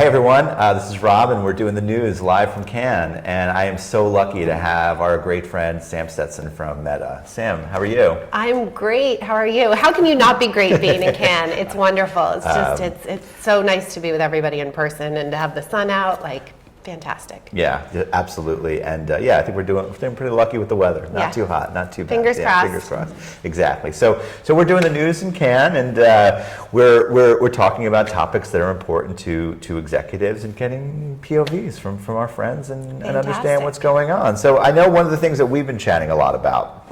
everyone, this is Rob, and we're doing the news live from Cannes, and I am so lucky to have our great friend Sam Stetson from Meta. Sam, how are you? I'm great. How are you? How can you not be great being in Cannes? It's wonderful. It's just it's so nice to be with everybody in person and to have the sun out. Like, fantastic. Yeah, absolutely. And I think we're doing pretty lucky with the weather. Not too hot, not too bad. Fingers crossed. Fingers crossed. Exactly. So we're doing the news in Cannes, and we're talking about topics that are important to executives and getting POVs from our friends and understand what's going on. So I know one of the things that we've been chatting a lot about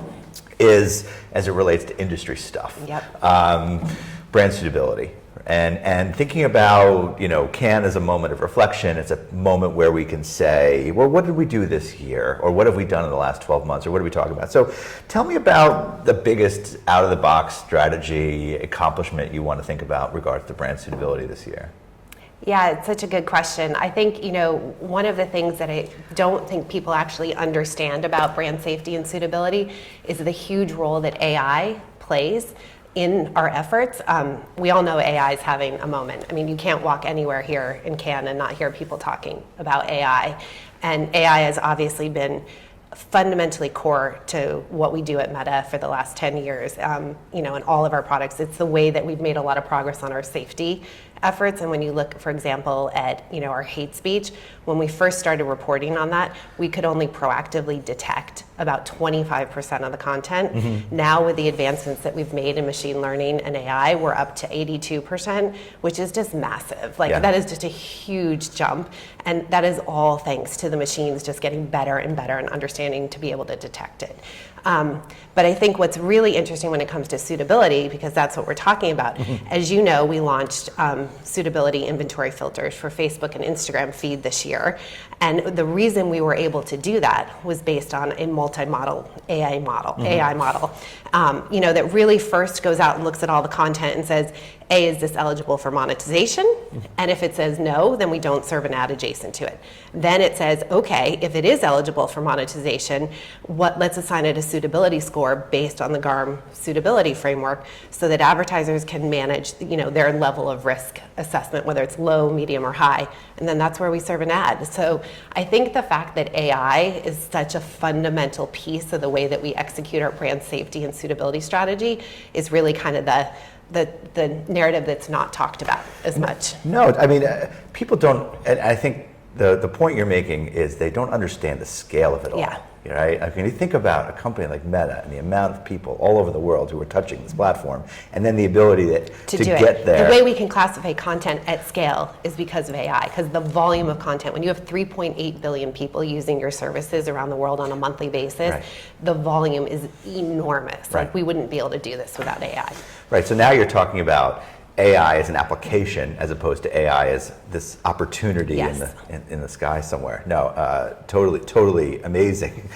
is, as it relates to industry stuff, brand suitability. And thinking about, Cannes as a moment of reflection, it's a moment where we can say, well, what did we do this year? Or what have we done in the last 12 months? Or what are we talking about? So tell me about the biggest out-of-the-box strategy accomplishment you want to think about regards to brand suitability this year. Yeah, it's such a good question. I think, one of the things that I don't think people actually understand about brand safety and suitability is the huge role that AI plays in our efforts. We all know AI is having a moment. I mean, you can't walk anywhere here in Cannes and not hear people talking about AI. And AI has obviously been fundamentally core to what we do at Meta for the last 10 years, in all of our products. It's the way that we've made a lot of progress on our safety efforts. And when you look, for example, at our hate speech, when we first started reporting on that, we could only proactively detect about 25% of the content. Mm-hmm. Now, with the advancements that we've made in machine learning and AI, we're up to 82%, which is just massive. That is just a huge jump. And that is all thanks to the machines just getting better and better and understanding to be able to detect it. But I think what's really interesting when it comes to suitability, because that's what we're talking about, as you know, we launched suitability inventory filters for Facebook and Instagram feed this year. And the reason we were able to do that was based on a multi-model AI model, that really first goes out and looks at all the content and says, A, is this eligible for monetization? And if it says no, then we don't serve an ad adjacent to it. Then it says, okay, if it is eligible for monetization, let's assign it a suitability score based on the GARM suitability framework so that advertisers can manage, their level of risk assessment, whether it's low, medium, or high. And then that's where we serve an ad. So I think the fact that AI is such a fundamental piece of the way that we execute our brand safety and suitability strategy is really kind of the narrative that's not talked about as much. No, I mean, people don't, and I think the point you're making is they don't understand the scale of it all. Yeah. Right? I mean, you think about a company like Meta and the amount of people all over the world who are touching this platform, and then the ability to get there. The way we can classify content at scale is because of AI, because the volume of content, when you have 3.8 billion people using your services around the world on a monthly basis, the volume is enormous. Right. We wouldn't be able to do this without AI. Right, so now you're talking about AI as an application as opposed to AI as this opportunity in the sky somewhere. No, totally amazing.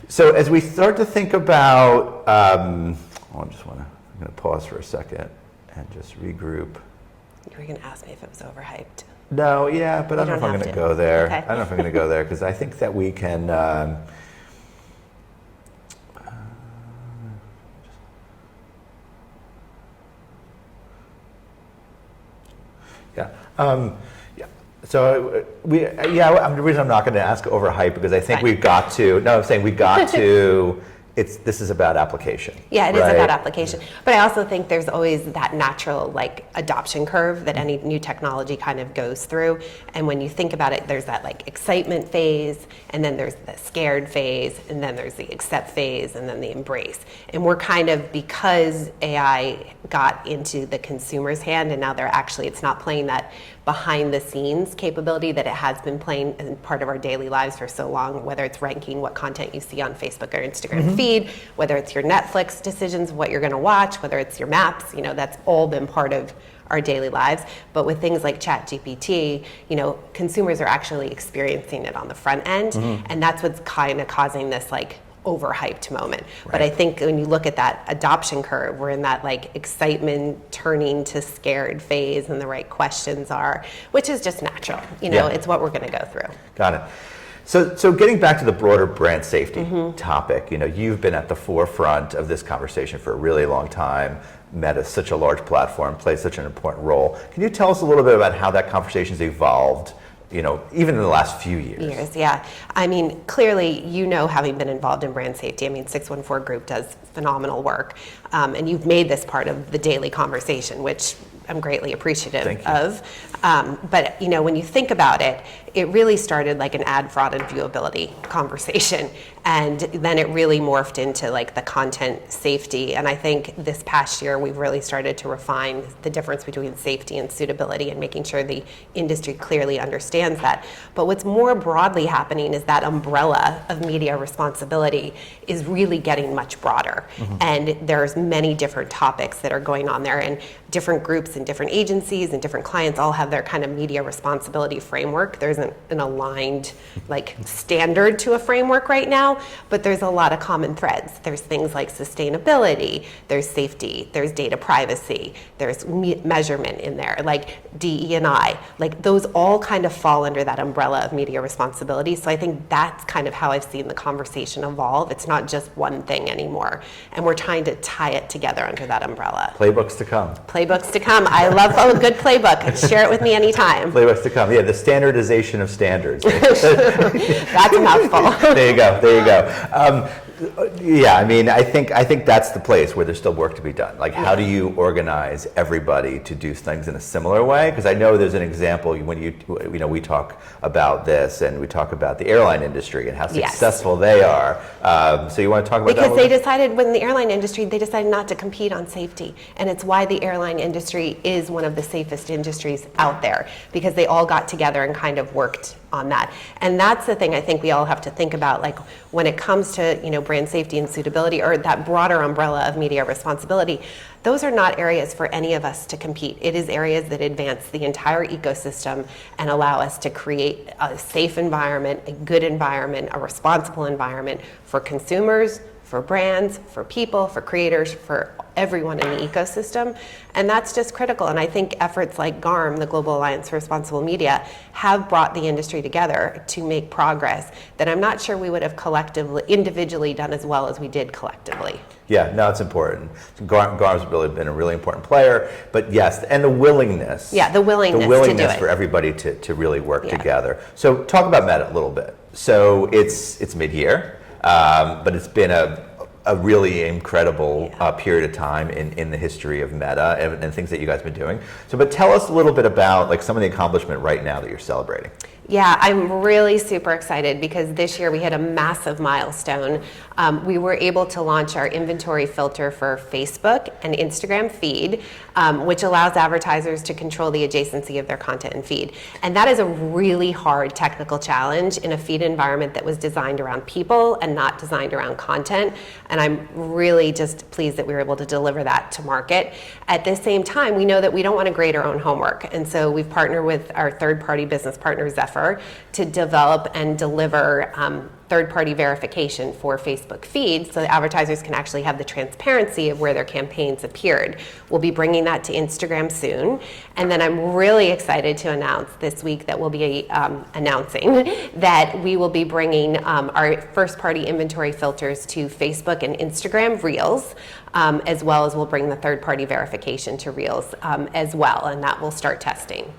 So as we start to think about, I'm going to pause for a second and just regroup. You were going to ask me if it was overhyped. No, but I don't know if I'm going to go there. Okay. I don't know if I'm going to go there because I think that we can. So the reason I'm not going to ask overhype because I think we've got to. No, I'm saying we got to. This is about application. Yeah, it is about application. But I also think there's always that natural adoption curve that any new technology kind of goes through. And when you think about it, there's that excitement phase, and then there's the scared phase, and then there's the accept phase, and then the embrace. And we're kind of, because AI got into the consumer's hand, and now it's not playing that behind the scenes capability that it has been playing in part of our daily lives for so long, whether it's ranking what content you see on Facebook or Instagram feed, whether it's your Netflix decisions, what you're going to watch, whether it's your maps, that's all been part of our daily lives. But with things like ChatGPT, consumers are actually experiencing it on the front end, and that's what's kind of causing this overhyped moment. Right. But I think when you look at that adoption curve, we're in that excitement turning to scared phase, and the right questions are, which is just natural. It's what we're going to go through. Got it. So getting back to the broader brand safety topic, you've been at the forefront of this conversation for a really long time. Meta's such a large platform, plays such an important role. Can you tell us a little bit about how that conversation's evolved, even in the last few years? Yeah. I mean, clearly, having been involved in brand safety, 614 Group does phenomenal work. And you've made this part of the daily conversation, which I'm greatly appreciative of. But when you think about it, it really started like an ad fraud and viewability conversation. And then it really morphed into like the content safety. And I think this past year, we've really started to refine the difference between safety and suitability and making sure the industry clearly understands that. But what's more broadly happening is that umbrella of media responsibility is really getting much broader. And there's many different topics that are going on there, and different groups and different agencies and different clients all have their kind of media responsibility framework. There isn't an aligned standard to a framework right now, but there's a lot of common threads. There's things like sustainability, there's safety, there's data privacy, there's measurement in there, like DE&I. Those all kind of fall under that umbrella of media responsibility. So I think that's kind of how I've seen the conversation evolve. It's not just one thing anymore. And we're trying to tie it together under that umbrella. Playbooks to come. Playbooks to come. I love a good playbook. Share it with me anytime. Playbooks to come. Yeah, the standardization of standards. That's a mouthful. There you go. I think that's the place where there's still work to be done. How do you organize everybody to do things in a similar way? Because I know there's an example when we talk about this, and we talk about the airline industry and how successful they are. So you want to talk about that? Because they decided, when the airline industry, they decided not to compete on safety, and it's why the airline industry is one of the safest industries out there, because they all got together and kind of worked on that. And that's the thing I think we all have to think about, when it comes to brand safety and suitability, or that broader umbrella of media responsibility. Those are not areas for any of us to compete. It is areas that advance the entire ecosystem and allow us to create a safe environment, a good environment, a responsible environment for consumers, for brands, for people, for creators, for everyone in the ecosystem. And that's just critical. And I think efforts like GARM, the Global Alliance for Responsible Media, have brought the industry together to make progress that I'm not sure we would have individually done as well as we did collectively. Yeah, no, it's important. GARM's really been a really important player, but yes, and the willingness. Yeah, the willingness to do it. For everybody to really work together. So talk about Meta a little bit. So it's mid-year, but it's been a really incredible period of time in the history of Meta and things that you guys have been doing. So, but tell us a little bit about some of the accomplishment right now that you're celebrating. Yeah, I'm really super excited because this year we hit a massive milestone. We were able to launch our inventory filter for Facebook and Instagram feed, which allows advertisers to control the adjacency of their content and feed. And that is a really hard technical challenge in a feed environment that was designed around people and not designed around content. And I'm really just pleased that we were able to deliver that to market. At the same time, we know that we don't want to grade our own homework. And so we've partnered with our third-party business partner, Zephyr, to develop and deliver third-party verification for Facebook feeds so that advertisers can actually have the transparency of where their campaigns appeared. We'll be bringing that to Instagram soon. And then I'm really excited to announce this week that we'll be announcing that we will be bringing our first-party inventory filters to Facebook and Instagram Reels, as well as we'll bring the third-party verification to Reels as well, and that will start testing.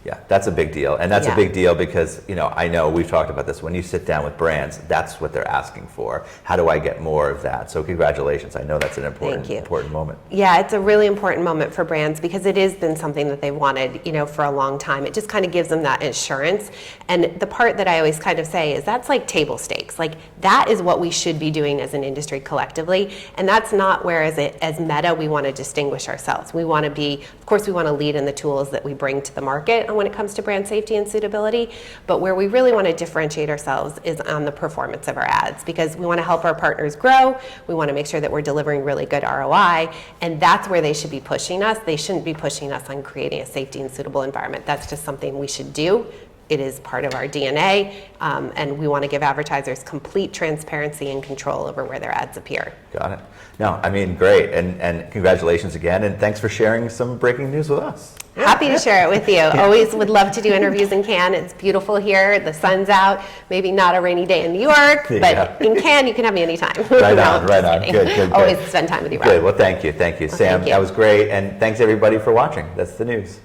Yeah, that's a big deal. And that's a big deal because, I know we've talked about this. When you sit down with brands, that's what they're asking for. How do I get more of that? So congratulations. I know that's an important moment. Yeah, it's a really important moment for brands because it has been something that they wanted, for a long time. It just kind of gives them that assurance. And the part that I always kind of say is that's like table stakes. That is what we should be doing as an industry collectively. And that's not where as Meta, we want to distinguish ourselves. We want to be, of course, we want to lead in the tools that we bring to the market when it comes to brand safety and suitability, but where we really want to differentiate ourselves is on the performance of our ads, because we want to help our partners grow. We want to make sure that we're delivering really good ROI, and that's where they should be pushing us. They shouldn't be pushing us on creating a safety and suitable environment. That's just something we should do It is part of our DNA, and we want to give advertisers complete transparency and control over where their ads appear. Got it. No, I mean, great, and congratulations again, and thanks for sharing some breaking news with us. Happy to share it with you. Always would love to do interviews in Cannes. It's beautiful here. The sun's out. Maybe not a rainy day in New York, but in Cannes, you can have me anytime. Right on, right on. Good. Always spend time with you, Rob. Good. Well, thank you. Sam, thank you. That was great, and thanks everybody for watching. That's the news.